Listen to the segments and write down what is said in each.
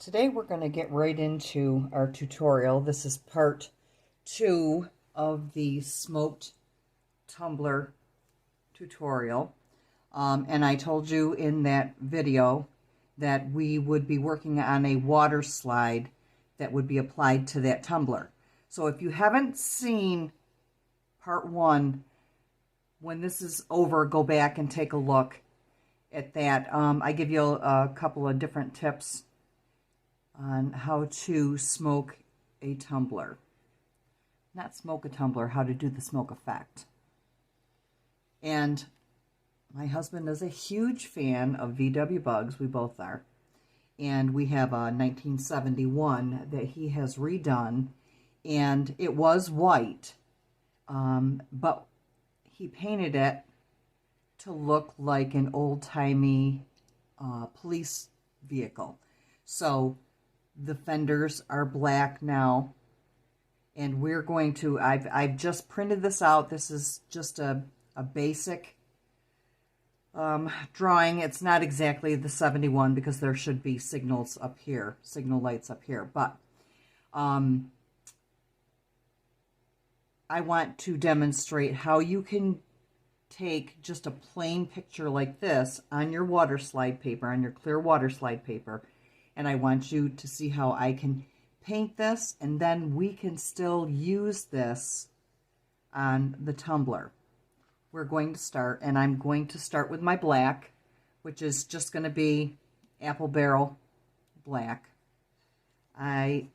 Today we're going to get right into our tutorial. This is part 2 of the smoked tumbler tutorial. And I told you in that video that we would be working on a water slide that would be applied to that tumbler. So if you haven't seen part 1, when this is over, go back and take a look at that. I give you a couple of different tips on how to smoke a tumbler. Not smoke a tumbler, how to do the smoke effect. And my husband is a huge fan of VW Bugs, we both are. And we have a 1971 that he has redone, and it was white, but he painted it to look like an old-timey police vehicle. So the fenders are black now, and we're going to, I've just printed this out. This is just a basic drawing. It's not exactly the 71 because there should be signals up here, signal lights up here, but I want to demonstrate how you can take just a plain picture like this on your water slide paper, on your clear water slide paper, and I want you to see how I can paint this, and then we can still use this on the tumbler. We're going to start, and I'm going to start with my black, which is just going to be apple barrel black. I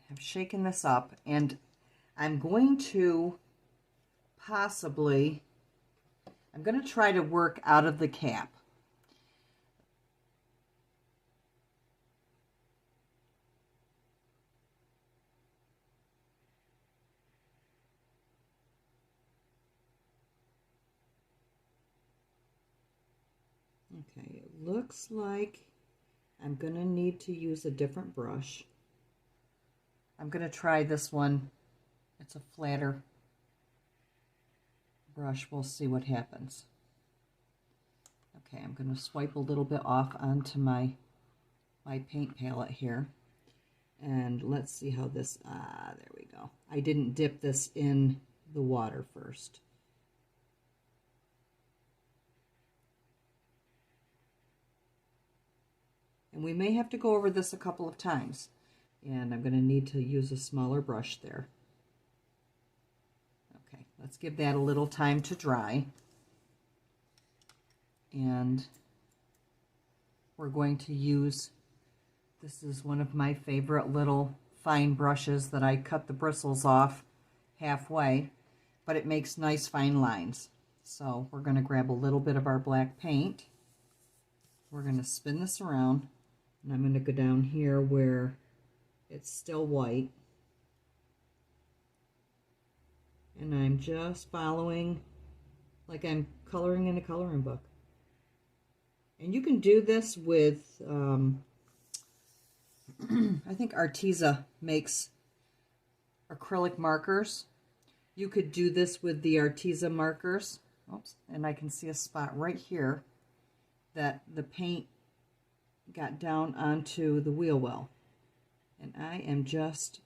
have shaken this up, and I'm going to possibly, I'm going to try to work out of the cap. Okay, it looks like I'm going to need to use a different brush. I'm going to try this one. It's a flatter brush. We'll see what happens. Okay, I'm going to swipe a little bit off onto my paint palette here. And let's see how this, there we go. I didn't dip this in the water first. And we may have to go over this a couple of times. And I'm going to need to use a smaller brush there. Okay, let's give that a little time to dry. And we're going to use, this is one of my favorite little fine brushes that I cut the bristles off halfway, but it makes nice fine lines. So we're going to grab a little bit of our black paint. We're going to spin this around. And I'm going to go down here where it's still white. And I'm just following like I'm coloring in a coloring book. And you can do this with, I think Arteza makes acrylic markers. You could do this with the Arteza markers. Oops, and I can see a spot right here that the paint got down onto the wheel well, and I am just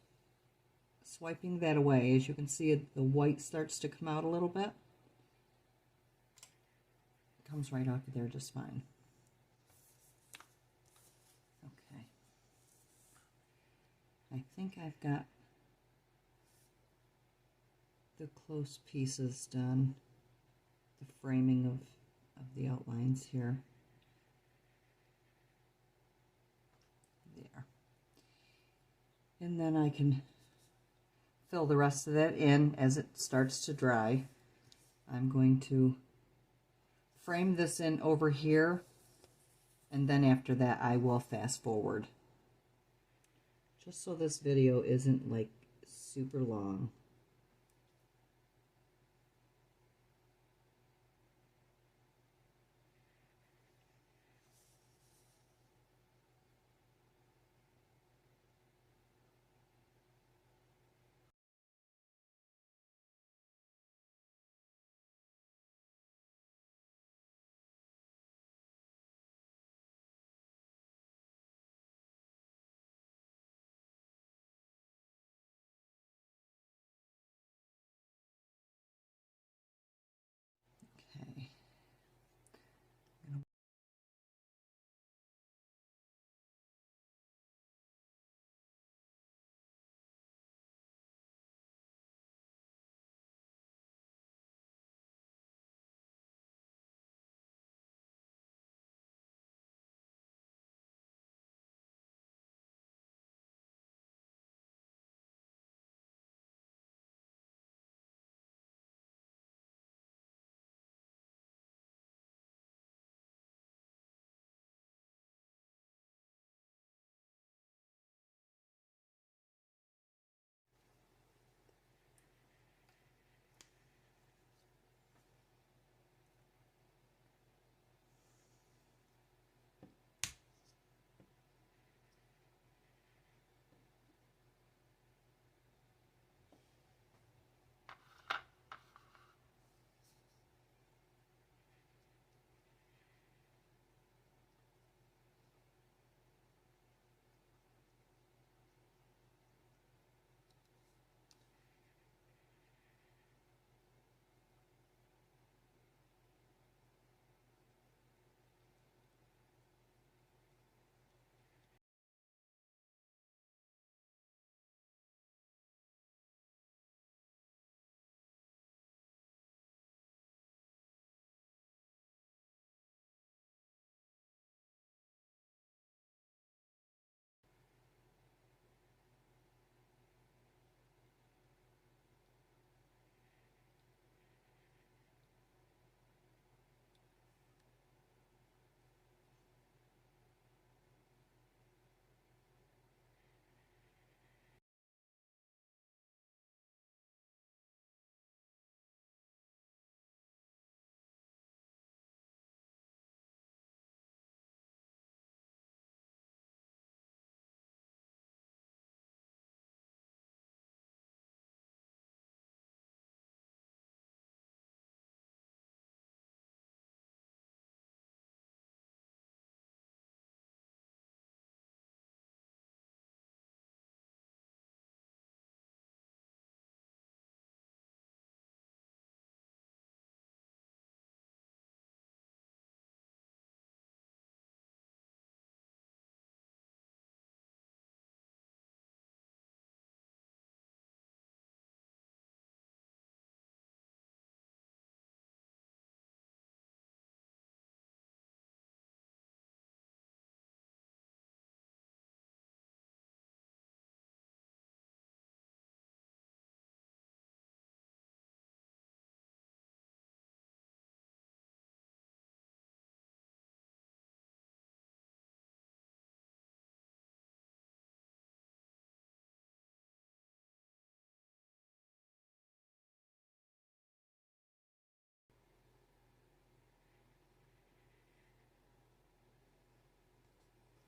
swiping that away. As you can see, the white starts to come out a little bit. It comes right off of there just fine. Okay, I think I've got the close pieces done, the framing of the outlines here. There. And then I can fill the rest of that in as it starts to dry. I'm going to frame this in over here, and then after that I will fast forward. Just so this video isn't like super long.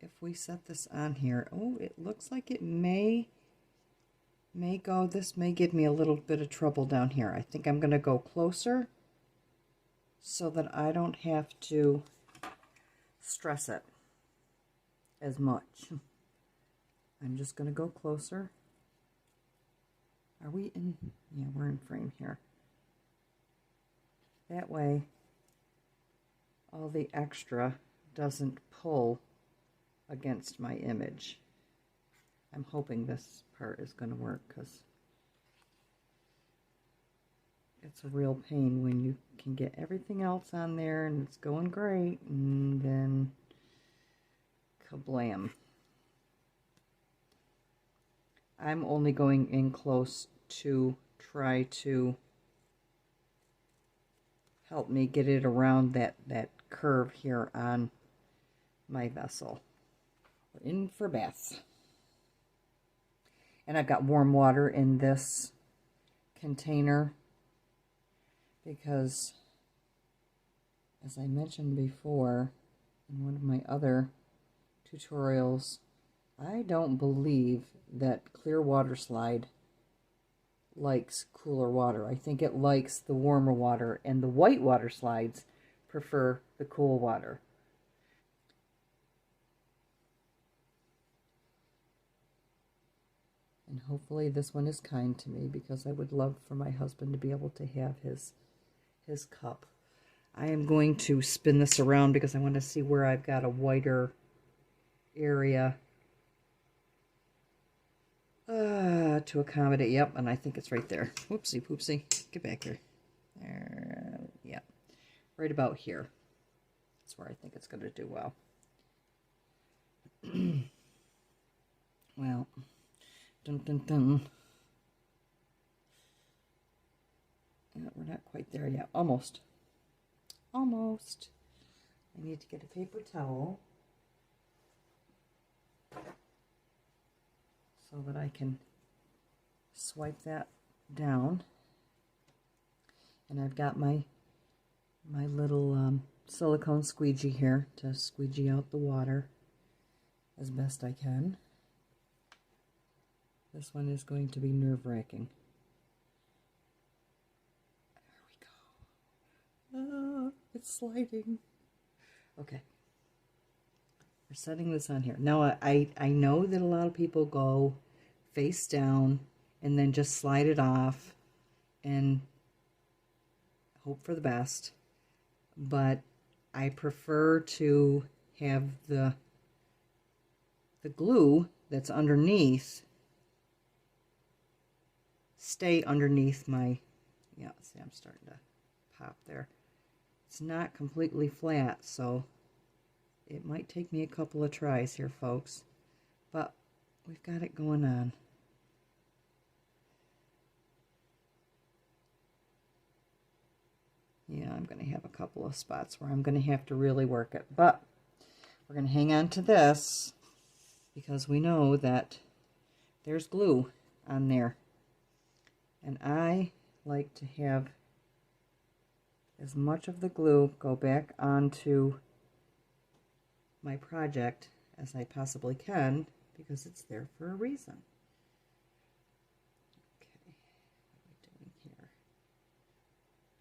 if we set this on here, oh, it looks like it may go, this may give me a little bit of trouble down here. I think I'm going to go closer so that I don't have to stress it as much. I'm just going to go closer. Are we in? Yeah, we're in frame here. That way, all the extra doesn't pull against my image. I'm hoping this part is going to work, because it's a real pain when you can get everything else on there and it's going great, and then kablam. I'm only going in close to try to help me get it around that curve here on my vessel. We're in for bath. And I've got warm water in this container because, as I mentioned before in one of my other tutorials, I don't believe that clear water slide likes cooler water. I think it likes the warmer water, and the white water slides prefer the cool water. And hopefully this one is kind to me, because I would love for my husband to be able to have his cup. I am going to spin this around because I want to see where I've got a wider area to accommodate. Yep, and I think it's right there. Whoopsie poopsie. Get back here. Yeah, right about here. That's where I think it's going to do well. Well, dun dun dun. We're not quite there yet. Almost. Almost. I need to get a paper towel so that I can swipe that down. And I've got my little silicone squeegee here to squeegee out the water as best I can. This one is going to be nerve-wracking. There we go. It's sliding. Okay. We're setting this on here. Now, I know that a lot of people go face down and then just slide it off and hope for the best. But I prefer to have the glue that's underneath stay underneath my, yeah, see, I'm starting to pop there. It's not completely flat, so it might take me a couple of tries here, folks, but we've got it going on. Yeah, I'm going to have a couple of spots where I'm going to have to really work it, but we're going to hang on to this because we know that there's glue on there. And I like to have as much of the glue go back onto my project as I possibly can, because it's there for a reason. Okay, what are we doing here?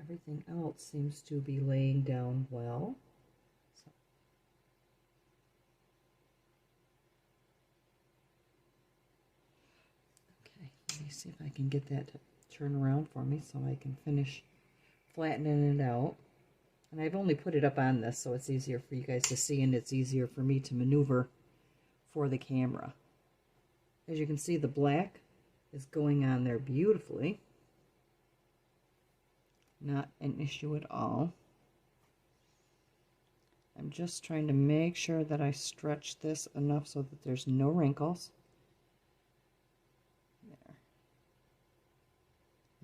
Everything else seems to be laying down well. So. Okay, let me see if I can get that to turn around for me so I can finish flattening it out. And I've only put it up on this so it's easier for you guys to see, and it's easier for me to maneuver for the camera. As you can see, the black is going on there beautifully. Not an issue at all. I'm just trying to make sure that I stretch this enough so that there's no wrinkles. There.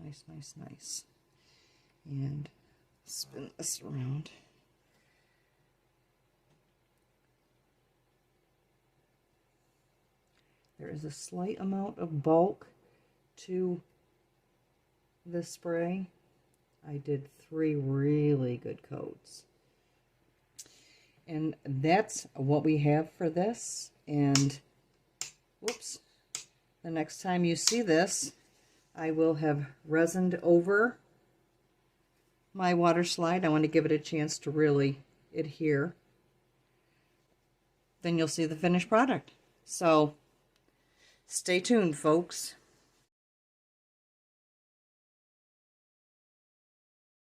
Nice, nice, nice. And spin this around. There is a slight amount of bulk to the spray. I did 3 really good coats. And that's what we have for this. And whoops, the next time you see this, I will have resined over my water slide. I want to give it a chance to really adhere. Then you'll see the finished product. So stay tuned, folks.